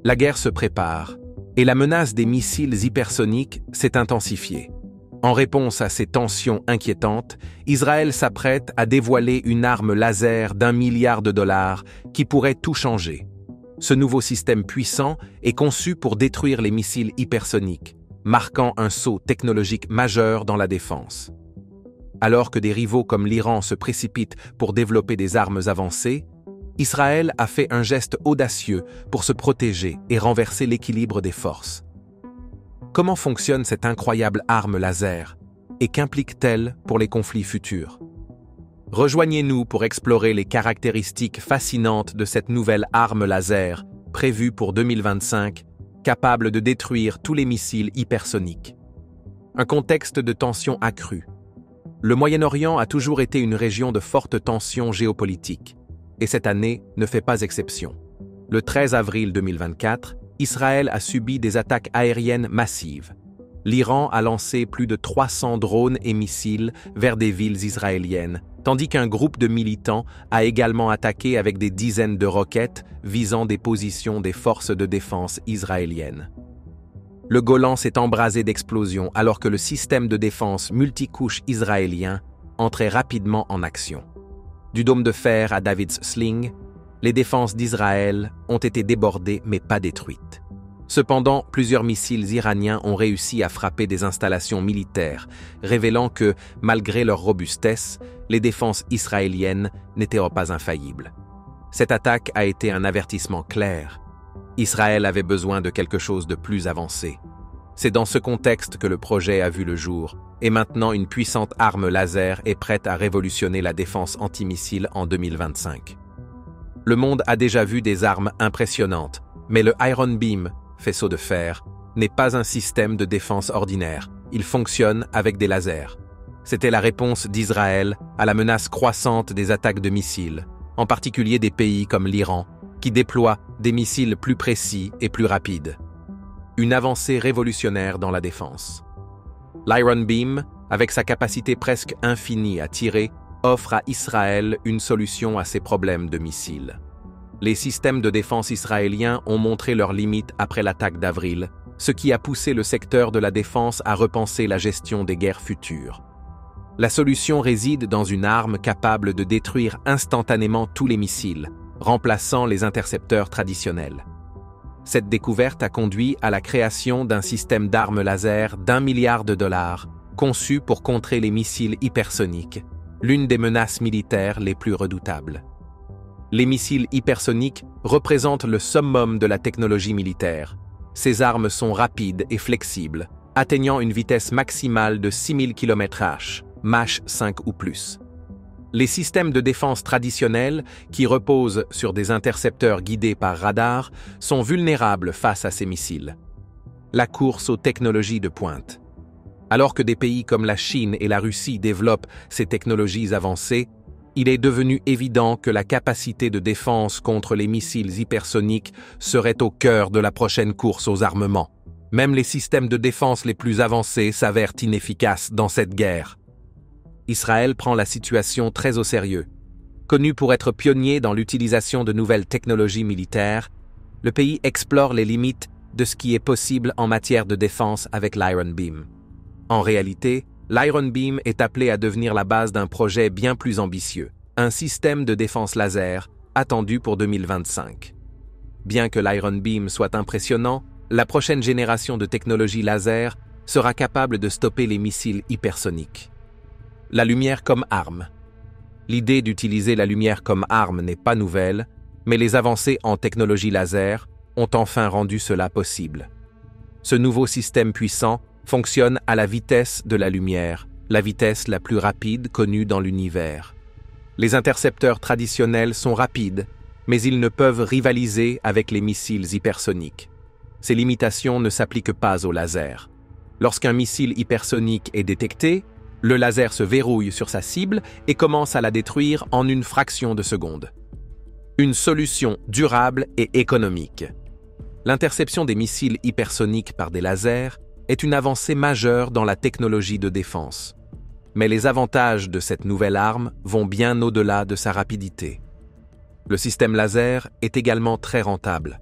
La guerre se prépare, et la menace des missiles hypersoniques s'est intensifiée. En réponse à ces tensions inquiétantes, Israël s'apprête à dévoiler une arme laser d'1 milliard de dollars qui pourrait tout changer. Ce nouveau système puissant est conçu pour détruire les missiles hypersoniques, marquant un saut technologique majeur dans la défense. Alors que des rivaux comme l'Iran se précipitent pour développer des armes avancées, Israël a fait un geste audacieux pour se protéger et renverser l'équilibre des forces. Comment fonctionne cette incroyable arme laser et qu'implique-t-elle pour les conflits futurs? Rejoignez-nous pour explorer les caractéristiques fascinantes de cette nouvelle arme laser prévue pour 2025, capable de détruire tous les missiles hypersoniques. Un contexte de tension accrue. Le Moyen-Orient a toujours été une région de forte tension géopolitique, et cette année ne fait pas exception. Le 13 avril 2024, Israël a subi des attaques aériennes massives. L'Iran a lancé plus de 300 drones et missiles vers des villes israéliennes, tandis qu'un groupe de militants a également attaqué avec des dizaines de roquettes visant des positions des forces de défense israéliennes. Le Golan s'est embrasé d'explosions alors que le système de défense multicouche israélien entrait rapidement en action. Du dôme de fer à David's Sling, les défenses d'Israël ont été débordées mais pas détruites. Cependant, plusieurs missiles iraniens ont réussi à frapper des installations militaires, révélant que, malgré leur robustesse, les défenses israéliennes n'étaient pas infaillibles. Cette attaque a été un avertissement clair. Israël avait besoin de quelque chose de plus avancé. C'est dans ce contexte que le projet a vu le jour, et maintenant une puissante arme laser est prête à révolutionner la défense antimissile en 2025. Le monde a déjà vu des armes impressionnantes, mais le Iron Beam, faisceau de fer, n'est pas un système de défense ordinaire. Il fonctionne avec des lasers. C'était la réponse d'Israël à la menace croissante des attaques de missiles, en particulier des pays comme l'Iran, qui déploient des missiles plus précis et plus rapides. Une avancée révolutionnaire dans la défense. L'Iron Beam, avec sa capacité presque infinie à tirer, offre à Israël une solution à ses problèmes de missiles. Les systèmes de défense israéliens ont montré leurs limites après l'attaque d'avril, ce qui a poussé le secteur de la défense à repenser la gestion des guerres futures. La solution réside dans une arme capable de détruire instantanément tous les missiles, remplaçant les intercepteurs traditionnels. Cette découverte a conduit à la création d'un système d'armes laser d'1 milliard de dollars, conçu pour contrer les missiles hypersoniques, l'une des menaces militaires les plus redoutables. Les missiles hypersoniques représentent le summum de la technologie militaire. Ces armes sont rapides et flexibles, atteignant une vitesse maximale de 6000 km/h, Mach 5 ou plus. Les systèmes de défense traditionnels, qui reposent sur des intercepteurs guidés par radar, sont vulnérables face à ces missiles. La course aux technologies de pointe. Alors que des pays comme la Chine et la Russie développent ces technologies avancées, il est devenu évident que la capacité de défense contre les missiles hypersoniques serait au cœur de la prochaine course aux armements. Même les systèmes de défense les plus avancés s'avèrent inefficaces dans cette guerre. Israël prend la situation très au sérieux. Connu pour être pionnier dans l'utilisation de nouvelles technologies militaires, le pays explore les limites de ce qui est possible en matière de défense avec l'Iron Beam. En réalité, l'Iron Beam est appelé à devenir la base d'un projet bien plus ambitieux, un système de défense laser attendu pour 2025. Bien que l'Iron Beam soit impressionnant, la prochaine génération de technologies laser sera capable de stopper les missiles hypersoniques. La lumière comme arme. L'idée d'utiliser la lumière comme arme n'est pas nouvelle, mais les avancées en technologie laser ont enfin rendu cela possible. Ce nouveau système puissant fonctionne à la vitesse de la lumière, la vitesse la plus rapide connue dans l'univers. Les intercepteurs traditionnels sont rapides, mais ils ne peuvent rivaliser avec les missiles hypersoniques. Ces limitations ne s'appliquent pas au laser. Lorsqu'un missile hypersonique est détecté, le laser se verrouille sur sa cible et commence à la détruire en une fraction de seconde. Une solution durable et économique. L'interception des missiles hypersoniques par des lasers est une avancée majeure dans la technologie de défense. Mais les avantages de cette nouvelle arme vont bien au-delà de sa rapidité. Le système laser est également très rentable.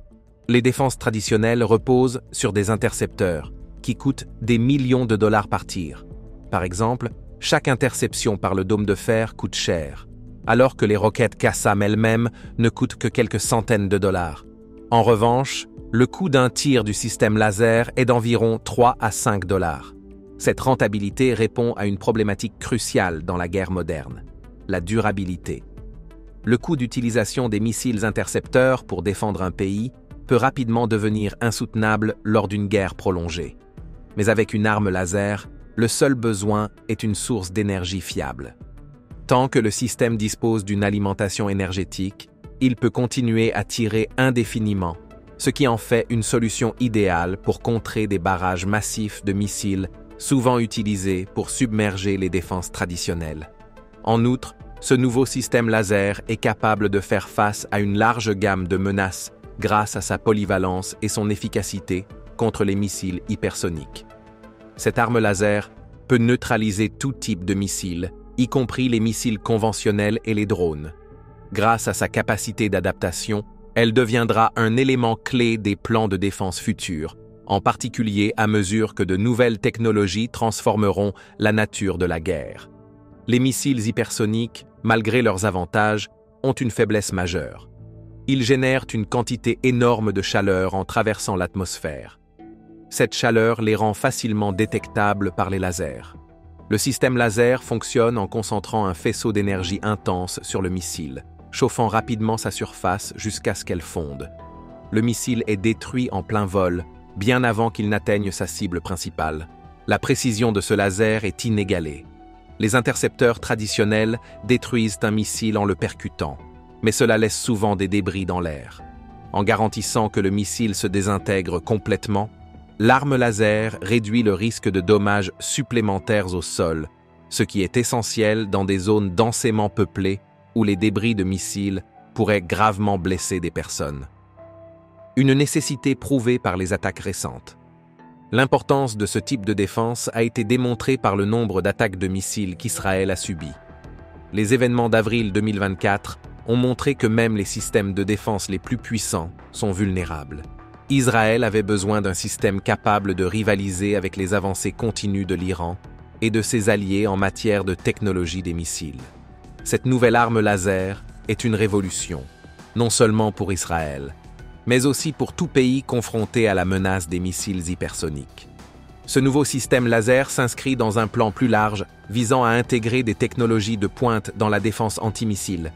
Les défenses traditionnelles reposent sur des intercepteurs qui coûtent des millions de dollars par tir. Par exemple, chaque interception par le dôme de fer coûte cher, alors que les roquettes Qassam elles-mêmes ne coûtent que quelques centaines de dollars. En revanche, le coût d'un tir du système laser est d'environ 3 à 5 dollars. Cette rentabilité répond à une problématique cruciale dans la guerre moderne, la durabilité. Le coût d'utilisation des missiles intercepteurs pour défendre un pays peut rapidement devenir insoutenable lors d'une guerre prolongée. Mais avec une arme laser, le seul besoin est une source d'énergie fiable. Tant que le système dispose d'une alimentation énergétique, il peut continuer à tirer indéfiniment, ce qui en fait une solution idéale pour contrer des barrages massifs de missiles souvent utilisés pour submerger les défenses traditionnelles. En outre, ce nouveau système laser est capable de faire face à une large gamme de menaces grâce à sa polyvalence et son efficacité contre les missiles hypersoniques. Cette arme laser peut neutraliser tout type de missiles, y compris les missiles conventionnels et les drones. Grâce à sa capacité d'adaptation, elle deviendra un élément clé des plans de défense futurs, en particulier à mesure que de nouvelles technologies transformeront la nature de la guerre. Les missiles hypersoniques, malgré leurs avantages, ont une faiblesse majeure. Ils génèrent une quantité énorme de chaleur en traversant l'atmosphère. Cette chaleur les rend facilement détectables par les lasers. Le système laser fonctionne en concentrant un faisceau d'énergie intense sur le missile, chauffant rapidement sa surface jusqu'à ce qu'elle fonde. Le missile est détruit en plein vol, bien avant qu'il n'atteigne sa cible principale. La précision de ce laser est inégalée. Les intercepteurs traditionnels détruisent un missile en le percutant, mais cela laisse souvent des débris dans l'air. En garantissant que le missile se désintègre complètement, l'arme laser réduit le risque de dommages supplémentaires au sol, ce qui est essentiel dans des zones densément peuplées où les débris de missiles pourraient gravement blesser des personnes. Une nécessité prouvée par les attaques récentes. L'importance de ce type de défense a été démontrée par le nombre d'attaques de missiles qu'Israël a subies. Les événements d'avril 2024 ont montré que même les systèmes de défense les plus puissants sont vulnérables. Israël avait besoin d'un système capable de rivaliser avec les avancées continues de l'Iran et de ses alliés en matière de technologie des missiles. Cette nouvelle arme laser est une révolution, non seulement pour Israël, mais aussi pour tout pays confronté à la menace des missiles hypersoniques. Ce nouveau système laser s'inscrit dans un plan plus large visant à intégrer des technologies de pointe dans la défense antimissile.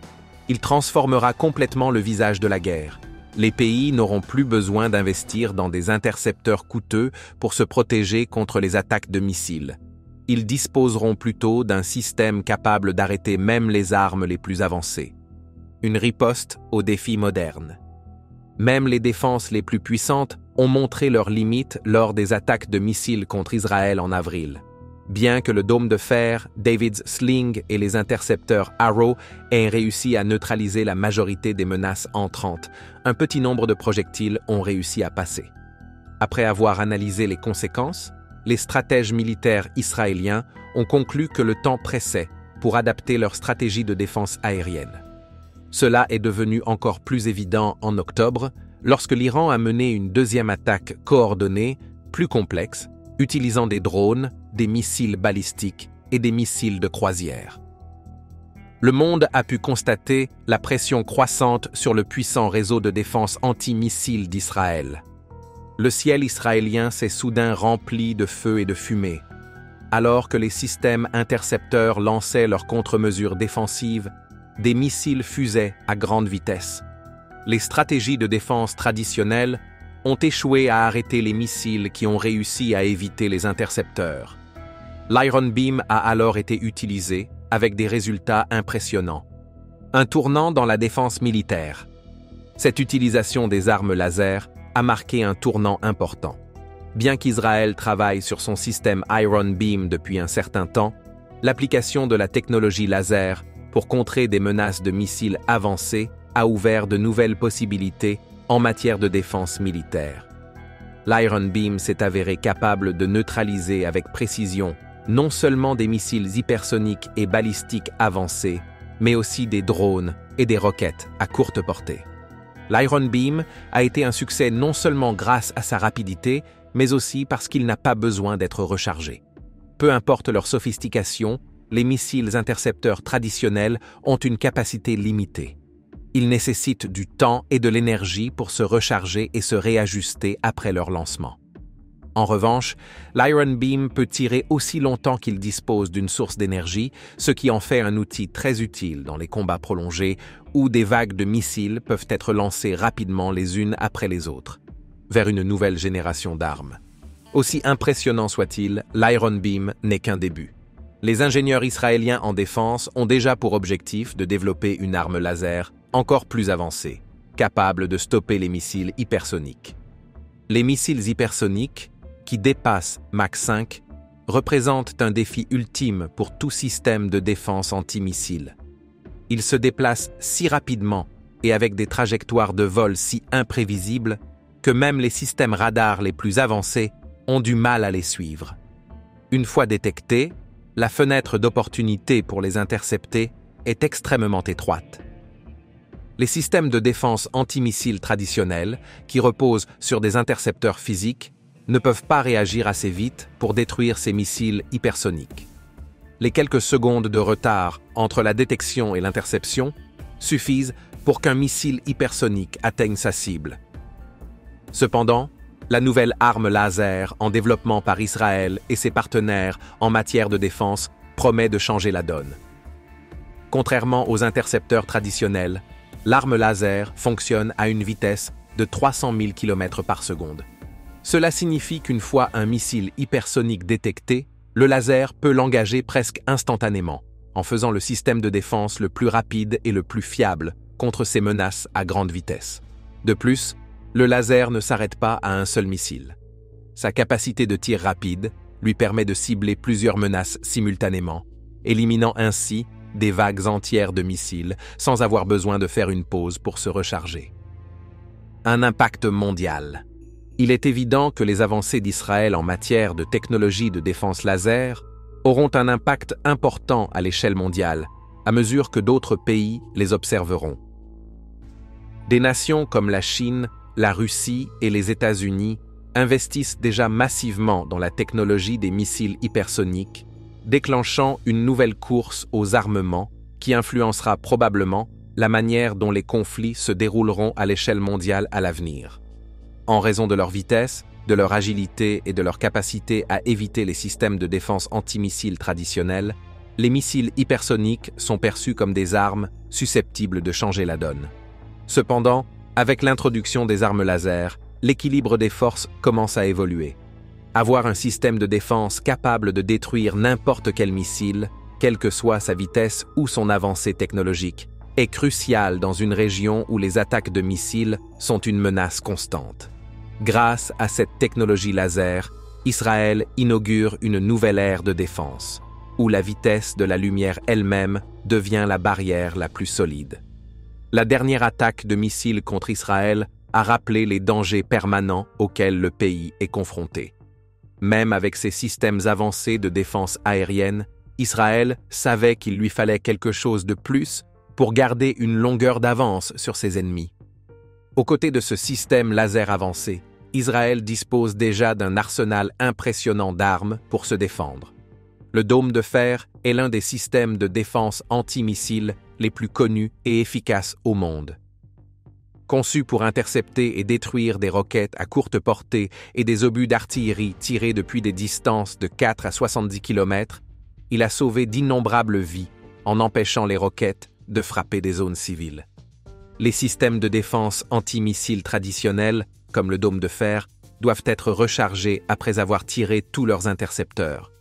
Il transformera complètement le visage de la guerre. Les pays n'auront plus besoin d'investir dans des intercepteurs coûteux pour se protéger contre les attaques de missiles. Ils disposeront plutôt d'un système capable d'arrêter même les armes les plus avancées. Une riposte aux défis modernes. Même les défenses les plus puissantes ont montré leurs limites lors des attaques de missiles contre Israël en avril. Bien que le dôme de fer, David's Sling et les intercepteurs Arrow aient réussi à neutraliser la majorité des menaces entrantes, un petit nombre de projectiles ont réussi à passer. Après avoir analysé les conséquences, les stratèges militaires israéliens ont conclu que le temps pressait pour adapter leur stratégie de défense aérienne. Cela est devenu encore plus évident en octobre, lorsque l'Iran a mené une deuxième attaque coordonnée, plus complexe, utilisant des drones, des missiles balistiques et des missiles de croisière. Le monde a pu constater la pression croissante sur le puissant réseau de défense anti-missiles d'Israël. Le ciel israélien s'est soudain rempli de feu et de fumée, alors que les systèmes intercepteurs lançaient leurs contre-mesures défensives. Des missiles fusaient à grande vitesse. Les stratégies de défense traditionnelles ont échoué à arrêter les missiles qui ont réussi à éviter les intercepteurs. L'Iron Beam a alors été utilisé avec des résultats impressionnants. Un tournant dans la défense militaire. Cette utilisation des armes laser a marqué un tournant important. Bien qu'Israël travaille sur son système Iron Beam depuis un certain temps, l'application de la technologie laser pour contrer des menaces de missiles avancés a ouvert de nouvelles possibilités en matière de défense militaire. L'Iron Beam s'est avéré capable de neutraliser avec précision non seulement des missiles hypersoniques et balistiques avancés, mais aussi des drones et des roquettes à courte portée. L'Iron Beam a été un succès non seulement grâce à sa rapidité, mais aussi parce qu'il n'a pas besoin d'être rechargé. Peu importe leur sophistication, les missiles intercepteurs traditionnels ont une capacité limitée. Ils nécessitent du temps et de l'énergie pour se recharger et se réajuster après leur lancement. En revanche, l'Iron Beam peut tirer aussi longtemps qu'il dispose d'une source d'énergie, ce qui en fait un outil très utile dans les combats prolongés où des vagues de missiles peuvent être lancées rapidement les unes après les autres, vers une nouvelle génération d'armes. Aussi impressionnant soit-il, l'Iron Beam n'est qu'un début. Les ingénieurs israéliens en défense ont déjà pour objectif de développer une arme laser encore plus avancée, capable de stopper les missiles hypersoniques. Les missiles hypersoniques, qui dépassent Mach 5, représentent un défi ultime pour tout système de défense antimissile. Ils se déplacent si rapidement et avec des trajectoires de vol si imprévisibles que même les systèmes radars les plus avancés ont du mal à les suivre. Une fois détectés, la fenêtre d'opportunité pour les intercepter est extrêmement étroite. Les systèmes de défense antimissiles traditionnels, qui reposent sur des intercepteurs physiques, ne peuvent pas réagir assez vite pour détruire ces missiles hypersoniques. Les quelques secondes de retard entre la détection et l'interception suffisent pour qu'un missile hypersonique atteigne sa cible. Cependant, la nouvelle arme laser en développement par Israël et ses partenaires en matière de défense promet de changer la donne. Contrairement aux intercepteurs traditionnels, l'arme laser fonctionne à une vitesse de 300 000 km par seconde. Cela signifie qu'une fois un missile hypersonique détecté, le laser peut l'engager presque instantanément, en faisant le système de défense le plus rapide et le plus fiable contre ces menaces à grande vitesse. De plus, le laser ne s'arrête pas à un seul missile. Sa capacité de tir rapide lui permet de cibler plusieurs menaces simultanément, éliminant ainsi des vagues entières de missiles sans avoir besoin de faire une pause pour se recharger. Un impact mondial. Il est évident que les avancées d'Israël en matière de technologie de défense laser auront un impact important à l'échelle mondiale, à mesure que d'autres pays les observeront. Des nations comme la Chine, la Russie et les États-Unis investissent déjà massivement dans la technologie des missiles hypersoniques, déclenchant une nouvelle course aux armements qui influencera probablement la manière dont les conflits se dérouleront à l'échelle mondiale à l'avenir. En raison de leur vitesse, de leur agilité et de leur capacité à éviter les systèmes de défense antimissiles traditionnels, les missiles hypersoniques sont perçus comme des armes susceptibles de changer la donne. Cependant, avec l'introduction des armes laser, l'équilibre des forces commence à évoluer. Avoir un système de défense capable de détruire n'importe quel missile, quelle que soit sa vitesse ou son avancée technologique, est crucial dans une région où les attaques de missiles sont une menace constante. Grâce à cette technologie laser, Israël inaugure une nouvelle ère de défense, où la vitesse de la lumière elle-même devient la barrière la plus solide. La dernière attaque de missiles contre Israël a rappelé les dangers permanents auxquels le pays est confronté. Même avec ses systèmes avancés de défense aérienne, Israël savait qu'il lui fallait quelque chose de plus pour garder une longueur d'avance sur ses ennemis. Aux côtés de ce système laser avancé, Israël dispose déjà d'un arsenal impressionnant d'armes pour se défendre. Le dôme de fer est l'un des systèmes de défense antimissiles les plus connus et efficaces au monde. Conçu pour intercepter et détruire des roquettes à courte portée et des obus d'artillerie tirés depuis des distances de 4 à 70 km, il a sauvé d'innombrables vies en empêchant les roquettes de frapper des zones civiles. Les systèmes de défense antimissiles traditionnels, comme le dôme de fer, doivent être rechargés après avoir tiré tous leurs intercepteurs.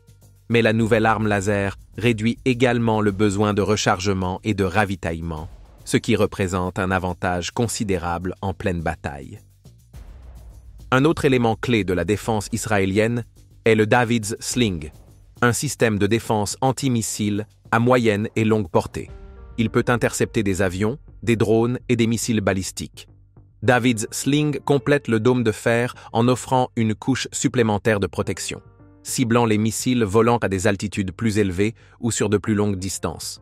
Mais la nouvelle arme laser réduit également le besoin de rechargement et de ravitaillement, ce qui représente un avantage considérable en pleine bataille. Un autre élément clé de la défense israélienne est le David's Sling, un système de défense antimissile à moyenne et longue portée. Il peut intercepter des avions, des drones et des missiles balistiques. David's Sling complète le dôme de fer en offrant une couche supplémentaire de protection, ciblant les missiles volant à des altitudes plus élevées ou sur de plus longues distances.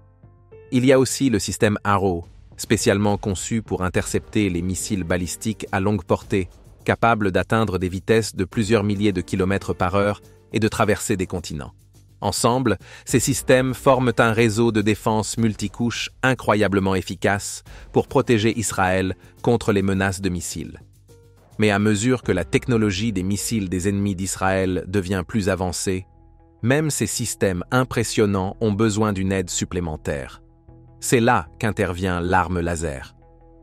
Il y a aussi le système Arrow, spécialement conçus pour intercepter les missiles balistiques à longue portée, capables d'atteindre des vitesses de plusieurs milliers de kilomètres par heure et de traverser des continents. Ensemble, ces systèmes forment un réseau de défense multicouche incroyablement efficace pour protéger Israël contre les menaces de missiles. Mais à mesure que la technologie des missiles des ennemis d'Israël devient plus avancée, même ces systèmes impressionnants ont besoin d'une aide supplémentaire. C'est là qu'intervient l'arme laser.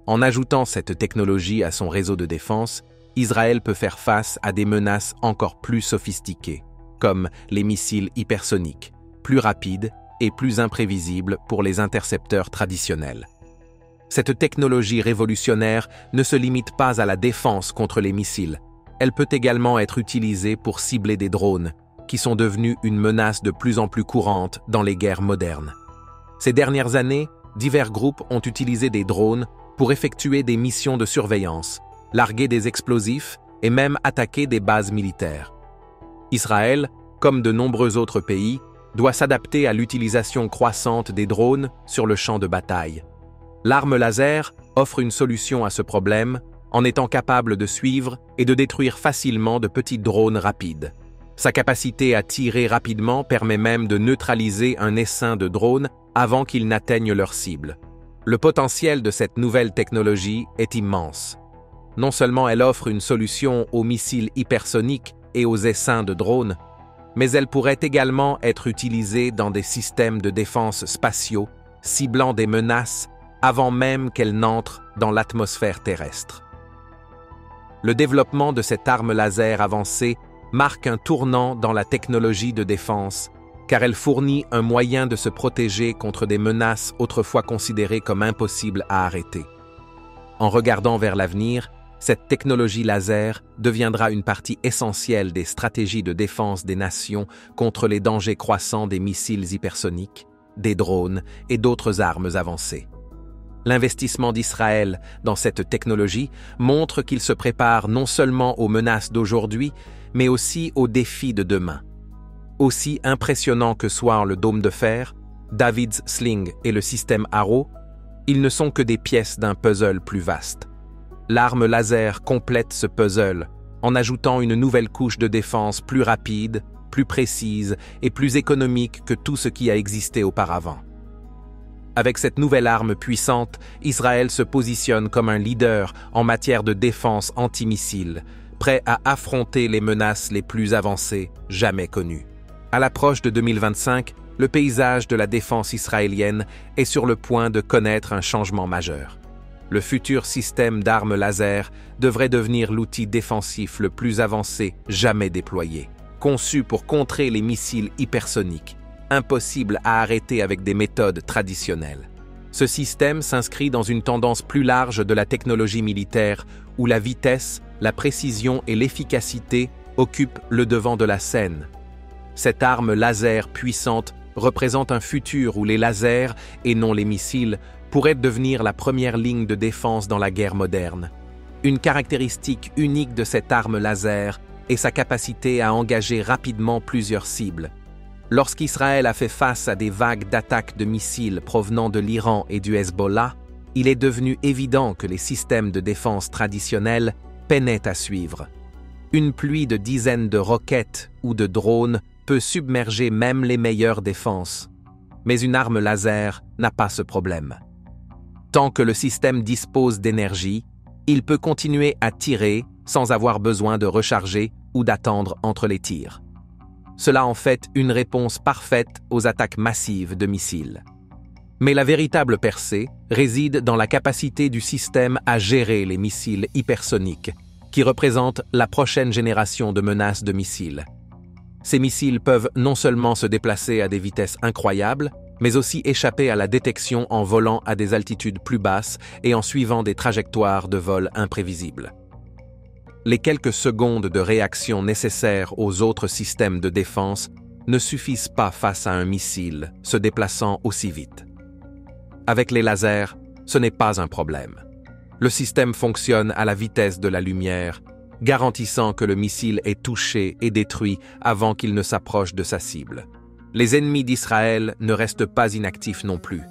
En ajoutant cette technologie à son réseau de défense, Israël peut faire face à des menaces encore plus sophistiquées, comme les missiles hypersoniques, plus rapides et plus imprévisibles pour les intercepteurs traditionnels. Cette technologie révolutionnaire ne se limite pas à la défense contre les missiles. Elle peut également être utilisée pour cibler des drones, qui sont devenus une menace de plus en plus courante dans les guerres modernes. Ces dernières années, divers groupes ont utilisé des drones pour effectuer des missions de surveillance, larguer des explosifs et même attaquer des bases militaires. Israël, comme de nombreux autres pays, doit s'adapter à l'utilisation croissante des drones sur le champ de bataille. L'arme laser offre une solution à ce problème en étant capable de suivre et de détruire facilement de petits drones rapides. Sa capacité à tirer rapidement permet même de neutraliser un essaim de drones avant qu'ils n'atteignent leur cible. Le potentiel de cette nouvelle technologie est immense. Non seulement elle offre une solution aux missiles hypersoniques et aux essaims de drones, mais elle pourrait également être utilisée dans des systèmes de défense spatiaux, ciblant des menaces avant même qu'elles n'entrent dans l'atmosphère terrestre. Le développement de cette arme laser avancée marque un tournant dans la technologie de défense, car elle fournit un moyen de se protéger contre des menaces autrefois considérées comme impossibles à arrêter. En regardant vers l'avenir, cette technologie laser deviendra une partie essentielle des stratégies de défense des nations contre les dangers croissants des missiles hypersoniques, des drones et d'autres armes avancées. L'investissement d'Israël dans cette technologie montre qu'il se prépare non seulement aux menaces d'aujourd'hui, mais aussi aux défis de demain. Aussi impressionnant que soit le dôme de fer, David's Sling et le système Arrow, ils ne sont que des pièces d'un puzzle plus vaste. L'arme laser complète ce puzzle en ajoutant une nouvelle couche de défense plus rapide, plus précise et plus économique que tout ce qui a existé auparavant. Avec cette nouvelle arme puissante, Israël se positionne comme un leader en matière de défense antimissile, prêt à affronter les menaces les plus avancées jamais connues. À l'approche de 2025, le paysage de la défense israélienne est sur le point de connaître un changement majeur. Le futur système d'armes laser devrait devenir l'outil défensif le plus avancé jamais déployé, conçu pour contrer les missiles hypersoniques, impossible à arrêter avec des méthodes traditionnelles. Ce système s'inscrit dans une tendance plus large de la technologie militaire où la vitesse, la précision et l'efficacité occupent le devant de la scène. Cette arme laser puissante représente un futur où les lasers, et non les missiles, pourraient devenir la première ligne de défense dans la guerre moderne. Une caractéristique unique de cette arme laser est sa capacité à engager rapidement plusieurs cibles. Lorsqu'Israël a fait face à des vagues d'attaques de missiles provenant de l'Iran et du Hezbollah, il est devenu évident que les systèmes de défense traditionnels peinaient à suivre. Une pluie de dizaines de roquettes ou de drones peut submerger même les meilleures défenses. Mais une arme laser n'a pas ce problème. Tant que le système dispose d'énergie, il peut continuer à tirer sans avoir besoin de recharger ou d'attendre entre les tirs. Cela en fait une réponse parfaite aux attaques massives de missiles. Mais la véritable percée réside dans la capacité du système à gérer les missiles hypersoniques, qui représentent la prochaine génération de menaces de missiles. Ces missiles peuvent non seulement se déplacer à des vitesses incroyables, mais aussi échapper à la détection en volant à des altitudes plus basses et en suivant des trajectoires de vol imprévisibles. Les quelques secondes de réaction nécessaires aux autres systèmes de défense ne suffisent pas face à un missile se déplaçant aussi vite. Avec les lasers, ce n'est pas un problème. Le système fonctionne à la vitesse de la lumière, garantissant que le missile est touché et détruit avant qu'il ne s'approche de sa cible. Les ennemis d'Israël ne restent pas inactifs non plus.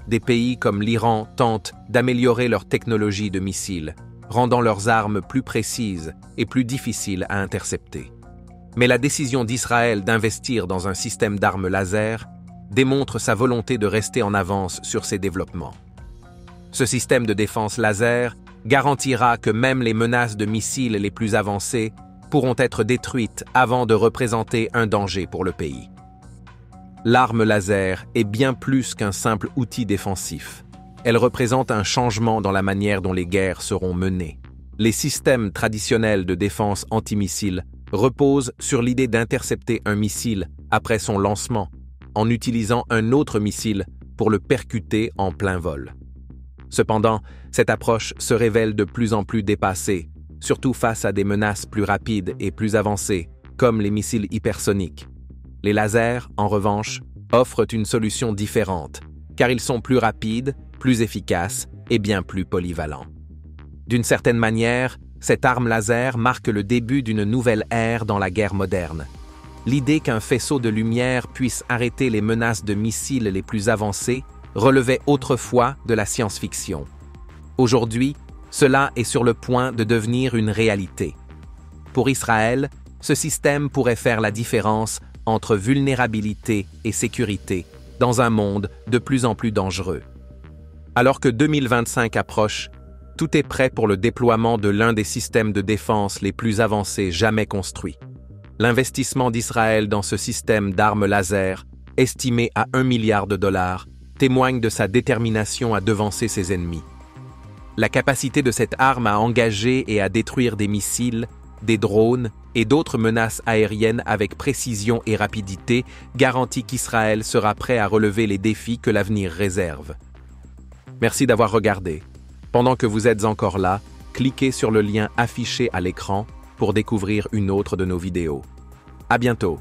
des pays comme l'Iran tentent d'améliorer leur technologie de missiles, rendant leurs armes plus précises et plus difficiles à intercepter. Mais la décision d'Israël d'investir dans un système d'armes laser démontre sa volonté de rester en avance sur ces développements. Ce système de défense laser garantira que même les menaces de missiles les plus avancées pourront être détruites avant de représenter un danger pour le pays. L'arme laser est bien plus qu'un simple outil défensif. Elle représente un changement dans la manière dont les guerres seront menées. Les systèmes traditionnels de défense antimissile reposent sur l'idée d'intercepter un missile après son lancement, en utilisant un autre missile pour le percuter en plein vol. Cependant, cette approche se révèle de plus en plus dépassée, surtout face à des menaces plus rapides et plus avancées, comme les missiles hypersoniques. Les lasers, en revanche, offrent une solution différente, car ils sont plus rapides, plus efficaces et bien plus polyvalents. D'une certaine manière, cette arme laser marque le début d'une nouvelle ère dans la guerre moderne. L'idée qu'un faisceau de lumière puisse arrêter les menaces de missiles les plus avancées relevait autrefois de la science-fiction. Aujourd'hui, cela est sur le point de devenir une réalité. Pour Israël, ce système pourrait faire la différence entre vulnérabilité et sécurité dans un monde de plus en plus dangereux. Alors que 2025 approche, tout est prêt pour le déploiement de l'un des systèmes de défense les plus avancés jamais construits. L'investissement d'Israël dans ce système d'armes laser, estimé à $1 milliard, témoigne de sa détermination à devancer ses ennemis. La capacité de cette arme à engager et à détruire des missiles, des drones et d'autres menaces aériennes avec précision et rapidité garantit qu'Israël sera prêt à relever les défis que l'avenir réserve. Merci d'avoir regardé. Pendant que vous êtes encore là, cliquez sur le lien affiché à l'écran pour découvrir une autre de nos vidéos. À bientôt!